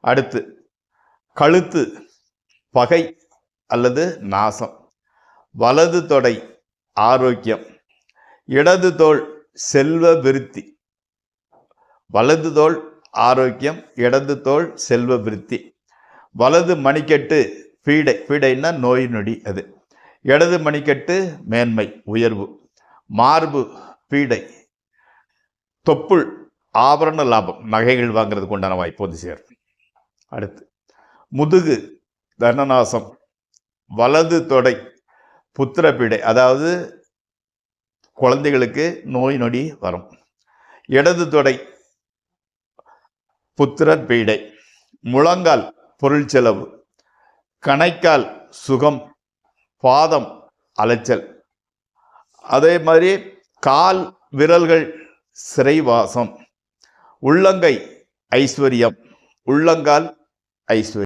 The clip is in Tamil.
அடுத்து கழுத்து பகை அல்லது நாசம். வலது தொடை ஆரோக்கியம். இடது தோள் செல்வ விருத்தி. வலது தோள் ஆரோக்கியம், இடது தோள் செல்வ விருத்தி. வலது மணிக்கட்டு பீடை. பீடைன்னா நோய் நொடி. அது இடது மணிக்கட்டு மேன்மை உயர்வு. மார்பு பீடை. தொப்புள் ஆபரண லாபம், நகைகள் வாங்கிறதுக்கு உண்டான வாய்ப்பு வந்து சேரும். அடுத்து முதுகு தனநாசம். வலது தொடை புத்திர பீடை, அதாவது குழந்தைகளுக்கு நோய் நொடி வரும். இடது தொடை புத்திரர் பீடை. முழங்கால் பொருள் செலவு. கணைக்கால் சுகம். பாதம் அலைச்சல். அதே மாதிரி கால் விரல்கள் சிறைவாசம். உள்ளங்கை ஐஸ்வர்யம். உள்ளங்கால் ஐஸ்வர்யம்.